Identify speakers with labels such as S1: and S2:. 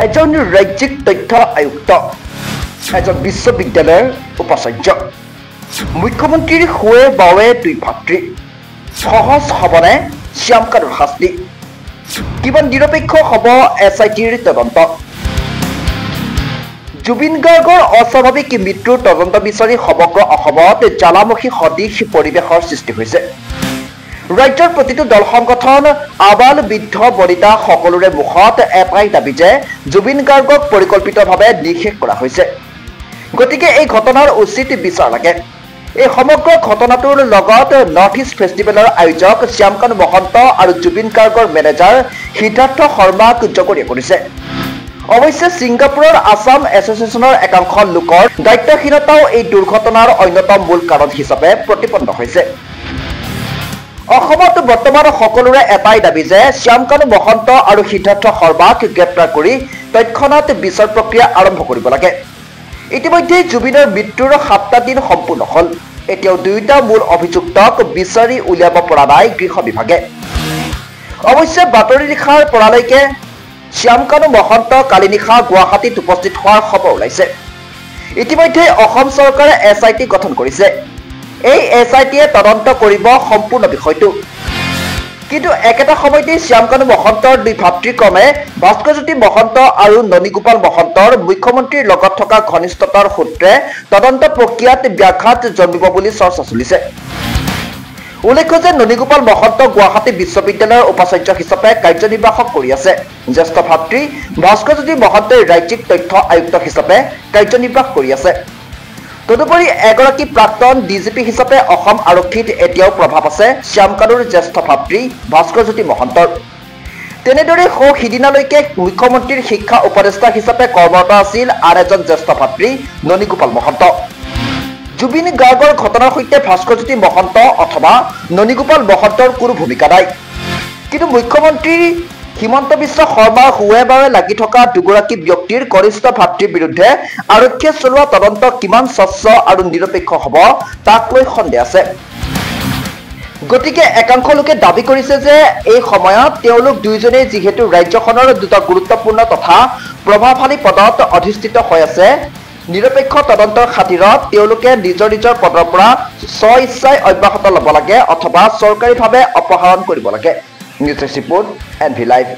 S1: এজন ৰাজ্যিক তথ্য আয়ুক্ত, এজন বিশ্ববিদ্যালয়ৰ উপাচাৰ্য, মুখ্যমন্ত্ৰীৰ শুৱে বাৱে দুই ভাতৃ, সহজ হ'বনে শ্যাম কানুৰ শাস্তি? কিমান নিৰপেক্ষ হ'ব SITৰ তদন্ত? জুবিন গাৰ্গৰ অস্বাভাৱিক মৃত্যুৰ তদন্ত বিচাৰি সমগ্ৰ অসমত জ্বালামুখী সদৃশ পৰিৱেশৰ সৃষ্টি হৈছে। ৰাজ্যৰ প্ৰতিটো দল সংগঠন, আবাল বৃদ্ধ বনিতা সকলোৰে মুখত এটাই দাবী যে জুবিন গাৰ্গক পৰিকল্পিতভাৱে নিষেধ কৰা হৈছে। গতিকে এই ঘটনাৰ উচিত বিচাৰ লাগে। এই সমগ্ৰ ঘটনাটোৰ লগত নৰ্থ ইষ্ট ফেষ্টিভেলৰ আয়োজক শ্যাম কানু মহন্ত আৰু জুবিন গাৰ্গৰ মেনেজাৰ সিদ্ধাৰ্থ শৰ্মাক জগৰীয়া কৰিছে। অৱশ্যে ছিংগাপুৰৰ আছাম এছ'চিয়েশ্যনৰ একাংশ লোকৰ দায়িত্বহীনতাও এই দুৰ্ঘটনাৰ অন্যতম মূল কাৰণ হিচাপে প্ৰতিপন্ন হৈছে। অসমত বৰ্তমান সকলোৰে এটাই দাবী যে শ্যাম কানু মহন্ত আৰু সিদ্ধাৰ্থ শৰ্মাক গ্ৰেপ্তাৰ কৰি তৎক্ষণাত বিচাৰ প্ৰক্ৰিয়া আৰম্ভ কৰিব লাগে। ইতিমধ্যে জুবিনৰ মৃত্যুৰ 7টা দিন সম্পূৰ্ণ হ'ল। এতিয়াও দুয়োটা মূল অভিযুক্তক বিচাৰি উলিয়াব পৰা নাই গৃহ বিভাগে। অৱশ্যে বাতৰি নিশাৰ পৰালৈকে শ্যাম কানু মহন্ত কালি নিশা গুৱাহাটীত উপস্থিত হোৱাৰ খবৰ ওলাইছে। ইতিমধ্যে অসম চৰকাৰে SIT গঠন কৰিছে। এই SITয়ে তদন্ত কৰিব সম্পূৰ্ণ বিষয়টো। কিন্তু একেটা সময়তে শ্যাম কানু মহন্তৰ দুই ভাতৃক্ৰমে ভাস্কৰজ্যোতি মহন্ত আৰু ননীগোপাল মহন্তৰ মুখ্যমন্ত্ৰীৰ লগত থকা ঘনিষ্ঠতাৰ সূত্ৰে তদন্ত প্ৰক্ৰিয়াত ব্যাঘাত জন্মিব বুলি চৰ্চা চলিছে। উল্লেখ্য যে ননীগোপাল মহন্ত গুৱাহাটী বিশ্ববিদ্যালয়ৰ উপাচাৰ্য হিচাপে কাৰ্যনিৰ্বাহক কৰি আছে। জ্যেষ্ঠ ভাতৃ ভাস্কৰজ্যোতি মহন্তই ৰাজ্যিক তথ্য আয়ুক্ত হিচাপে কাৰ্যনিৰ্বাহ কৰি আছে। তদুপৰি এগৰাকী প্ৰাক্তন DGP হিচাপে অসম আৰক্ষীত এতিয়াও প্ৰভাৱ আছে শ্যাম কানুৰ জ্যেষ্ঠ ভাতৃ ভাস্কৰজ্যোতি মহন্তৰ। তেনেদৰে সিদিনালৈকে মুখ্যমন্ত্ৰীৰ শিক্ষা উপদেষ্টা হিচাপে কৰ্মৰত আছিল আন এজন জ্যেষ্ঠ ভাতৃ ননীগোপাল মহন্ত। জুবিন গাৰ্গৰ ঘটনাৰ সৈতে ভাস্কৰজ্যোতি মহন্ত অথবা ননীগোপাল মহন্তৰ কোনো ভূমিকা নাই। কিন্তু মুখ্যমন্ত্ৰী হিমন্ত বিশ্ব শৰ্মাৰ শুৱে বাৱে লাগি থকা দুগৰাকী ব্যক্তিৰ কনিষ্ঠ ভাতৃৰ বিৰুদ্ধে আৰক্ষীয়ে চলোৱা তদন্ত কিমান স্বচ্ছ আৰু নিৰপেক্ষ হ'ব তাক লৈ সন্দেহ আছে। গতিকে একাংশ লোকে দাবী কৰিছে যে এই সময়ত তেওঁলোক দুয়োজনেই যিহেতু ৰাজ্যখনৰ দুটা গুৰুত্বপূৰ্ণ তথা প্ৰভাৱশালী পদত অধিষ্ঠিত হৈ আছে, নিৰপেক্ষ তদন্তৰ খাতিৰত তেওঁলোকে নিজৰ নিজৰ পদৰ পৰা স্ব-ইচ্ছাই অব্যাহত ল'ব লাগে অথবা চৰকাৰীভাৱে অপসাৰণ কৰিব লাগে। News report NV Live।